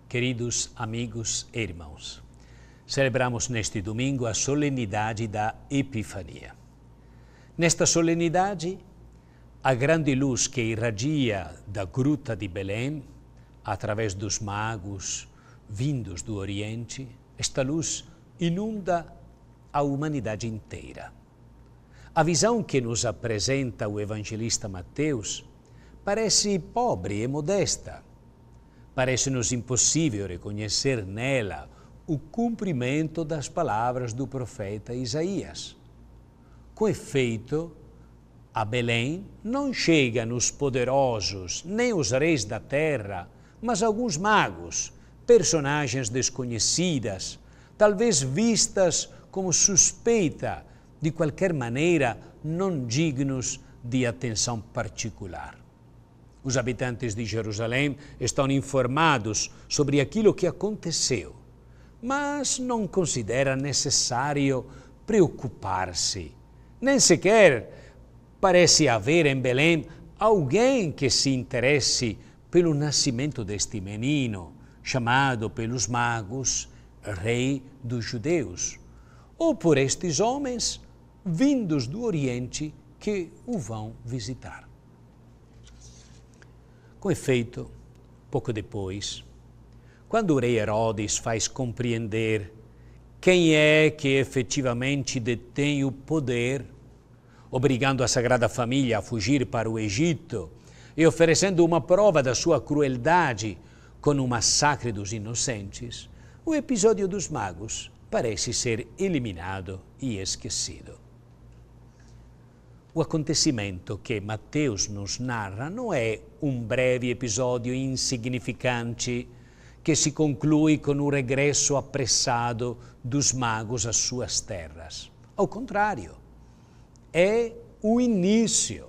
Queridos amigos e irmãos, celebramos neste domingo a solenidade da Epifania. Nesta solenidade, a grande luz que irradia da gruta de Belém, através dos magos vindos do Oriente, esta luz inunda a humanidade inteira. A visão que nos apresenta o evangelista Mateus parece pobre e modesta. Parece-nos impossível reconhecer nela o cumprimento das palavras do profeta Isaías. Com efeito, a Belém não chegam os poderosos, nem os reis da terra, mas alguns magos, personagens desconhecidas, talvez vistas como suspeita, de qualquer maneira não dignos de atenção particular. Os habitantes de Jerusalém estão informados sobre aquilo que aconteceu, mas não consideram necessário preocupar-se. Nem sequer parece haver em Belém alguém que se interesse pelo nascimento deste menino, chamado pelos magos Rei dos Judeus, ou por estes homens vindos do Oriente que o vão visitar. Com efeito, pouco depois, quando o rei Herodes faz compreender quem é que efetivamente detém o poder, obrigando a Sagrada Família a fugir para o Egito e oferecendo uma prova da sua crueldade com o massacre dos inocentes, o episódio dos magos parece ser eliminado e esquecido. O acontecimento que Mateus nos narra não é um breve episódio insignificante que se conclui com o regresso apressado dos magos às suas terras. Ao contrário, é o início.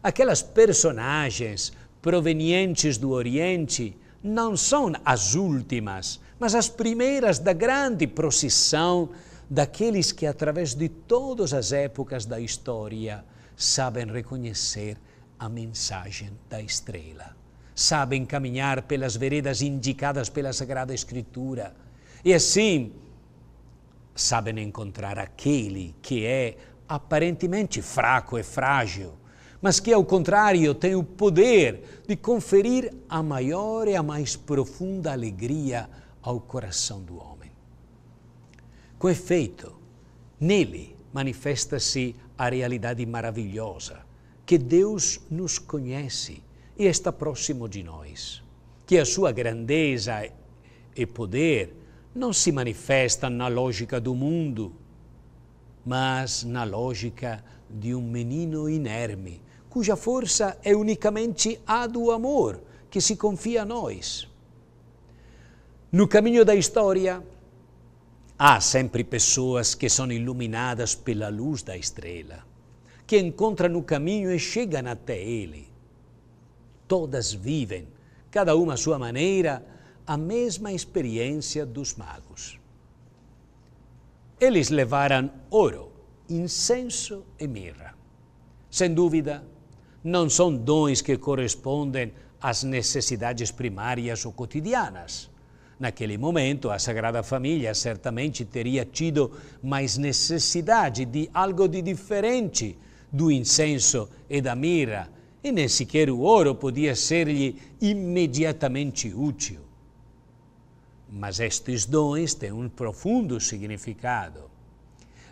Aquelas personagens provenientes do Oriente não são as últimas, mas as primeiras da grande procissão daqueles que, através de todas as épocas da história, sabem reconhecer a mensagem da estrela, sabem caminhar pelas veredas indicadas pela Sagrada Escritura e, assim, sabem encontrar aquele que é aparentemente fraco e frágil, mas que, ao contrário, tem o poder de conferir a maior e a mais profunda alegria ao coração do homem. Com efeito, nele manifesta-se a realidade maravilhosa, que Deus nos conhece e está próximo de nós, que a sua grandeza e poder não se manifestam na lógica do mundo, mas na lógica de um menino inerme, cuja força é unicamente a do amor, que se confia a nós. No caminho da história, há sempre pessoas que são iluminadas pela luz da estrela, que encontram no caminho e chegam até ele. Todas vivem, cada uma à sua maneira, a mesma experiência dos magos. Eles levaram ouro, incenso e mirra. Sem dúvida, não são dons que correspondem às necessidades primárias ou cotidianas. Naquele momento, a Sagrada Família certamente teria tido mais necessidade de algo de diferente do incenso e da mirra, e nem sequer o ouro podia ser-lhe imediatamente útil. Mas estes dons têm um profundo significado.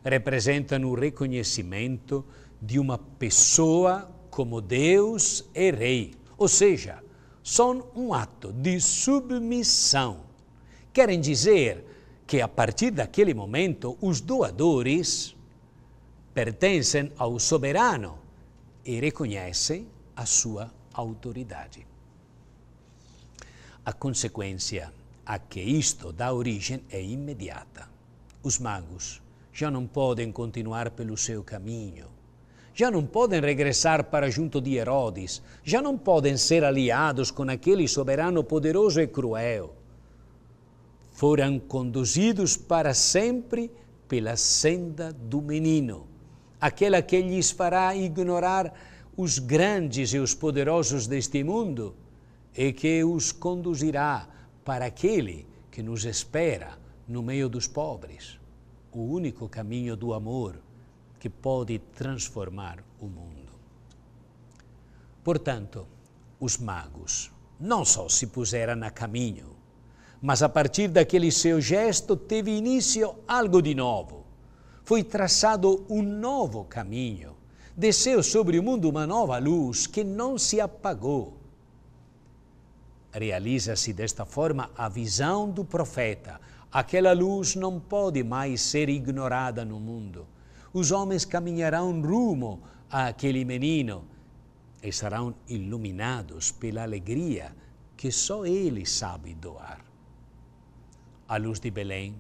Representam o reconhecimento de uma pessoa como Deus e Rei, ou seja, são um ato de submissão. Querem dizer que, a partir daquele momento, os doadores pertencem ao soberano e reconhecem a sua autoridade. A consequência a que isto dá origem é imediata. Os magos já não podem continuar pelo seu caminho, já não podem regressar para junto de Herodes, já não podem ser aliados com aquele soberano poderoso e cruel. Foram conduzidos para sempre pela senda do menino, aquela que lhes fará ignorar os grandes e os poderosos deste mundo e que os conduzirá para aquele que nos espera no meio dos pobres, o único caminho do amor que pode transformar o mundo. Portanto, os magos não só se puseram a caminho, mas a partir daquele seu gesto teve início algo de novo. Foi traçado um novo caminho, desceu sobre o mundo uma nova luz que não se apagou. Realiza-se desta forma a visão do profeta. Aquela luz não pode mais ser ignorada no mundo. Os homens caminharão rumo àquele menino e serão iluminados pela alegria que só ele sabe doar. A luz de Belém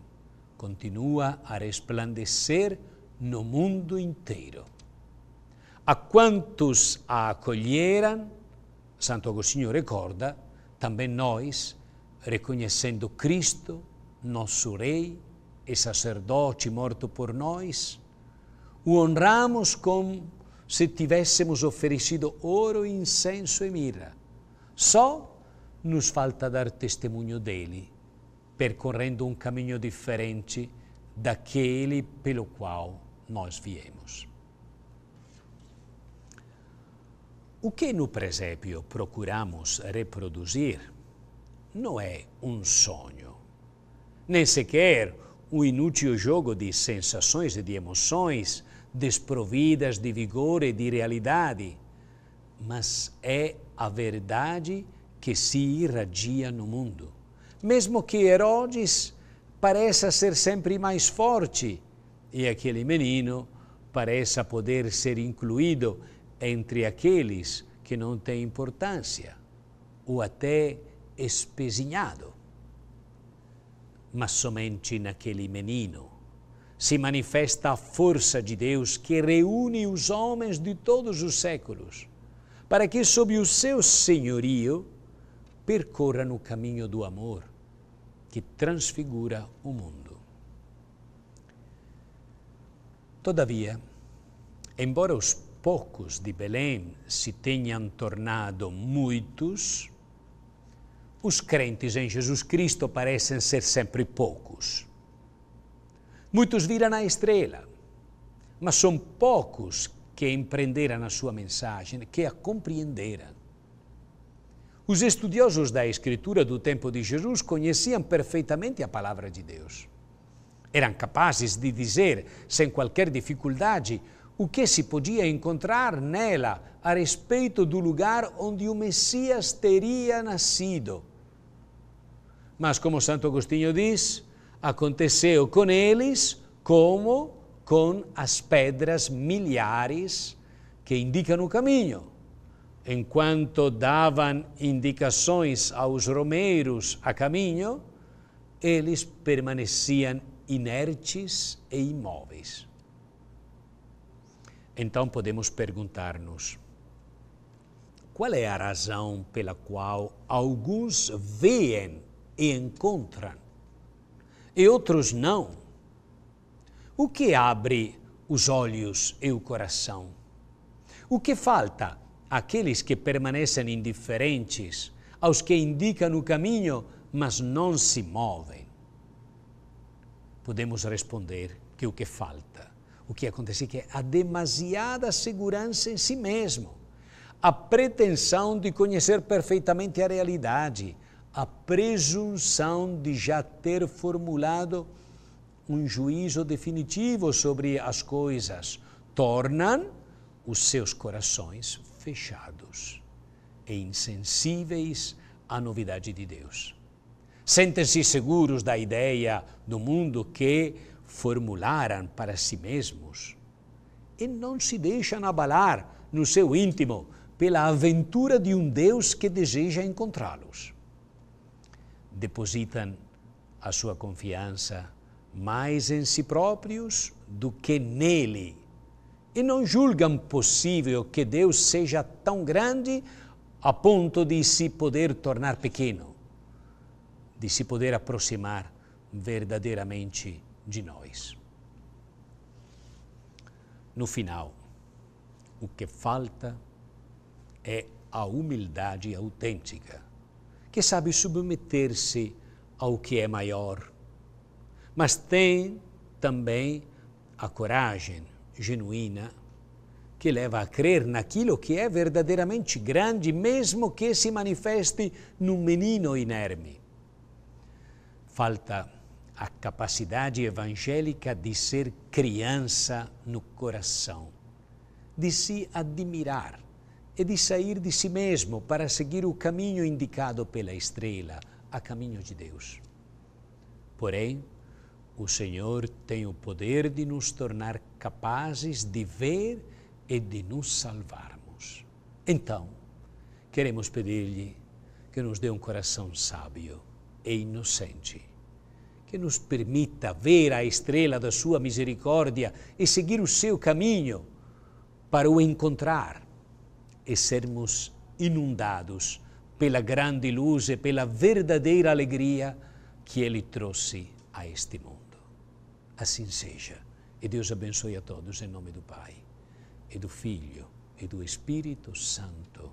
continua a resplandecer no mundo inteiro. A quantos a acolheram, Santo Agostinho recorda, também nós, reconhecendo Cristo, nosso Rei e sacerdote morto por nós, o honramos como se tivéssemos oferecido ouro, incenso e mirra. Só nos falta dar testemunho dele, percorrendo um caminho diferente daquele pelo qual nós viemos. O que no presépio procuramos reproduzir não é um sonho, nem sequer um inútil jogo de sensações e de emoções desprovidas de vigor e de realidade, mas é a verdade que se irradia no mundo. Mesmo que Herodes pareça ser sempre mais forte e aquele menino pareça poder ser incluído entre aqueles que não têm importância, ou até espezinhado. Mas somente naquele menino se manifesta a força de Deus que reúne os homens de todos os séculos, para que, sob o seu senhorio, percorram o caminho do amor que transfigura o mundo. Todavia, embora os poucos de Belém se tenham tornado muitos, os crentes em Jesus Cristo parecem ser sempre poucos. Muitos viram a estrela, mas são poucos que empreenderam a sua mensagem, que a compreenderam. Os estudiosos da Escritura do tempo de Jesus conheciam perfeitamente a palavra de Deus. Eram capazes de dizer, sem qualquer dificuldade, o que se podia encontrar nela a respeito do lugar onde o Messias teria nascido. Mas, como Santo Agostinho diz, aconteceu com eles como com as pedras milhares que indicam o caminho. Enquanto davam indicações aos romeiros a caminho, eles permaneciam inertes e imóveis. Então podemos perguntar-nos, qual é a razão pela qual alguns veem e encontram, e outros não? O que abre os olhos e o coração? O que falta àqueles que permanecem indiferentes, aos que indicam o caminho, mas não se movem? Podemos responder que o que falta, o que acontece é que há demasiada segurança em si mesmo, a pretensão de conhecer perfeitamente a realidade, a presunção de já ter formulado um juízo definitivo sobre as coisas, tornam os seus corações fechados e insensíveis à novidade de Deus. Sentem-se seguros da ideia do mundo que formularam para si mesmos e não se deixam abalar no seu íntimo pela aventura de um Deus que deseja encontrá-los. Depositam a sua confiança mais em si próprios do que nele e não julgam possível que Deus seja tão grande a ponto de se poder tornar pequeno, de se poder aproximar verdadeiramente de nós. No final, o que falta é a humildade autêntica, que sabe submeter-se ao que é maior, mas tem também a coragem genuína que leva a crer naquilo que é verdadeiramente grande, mesmo que se manifeste num menino inerme. Falta a capacidade evangélica de ser criança no coração, de se admirar e de sair de si mesmo para seguir o caminho indicado pela estrela, a caminho de Deus. Porém, o Senhor tem o poder de nos tornar capazes de ver e de nos salvarmos. Então, queremos pedir-lhe que nos dê um coração sábio e inocente, que nos permita ver a estrela da sua misericórdia e seguir o seu caminho para o encontrar e sermos inundados pela grande luz e pela verdadeira alegria que Ele trouxe a este mundo. Assim seja. E Deus abençoe a todos em nome do Pai, e do Filho, e do Espírito Santo.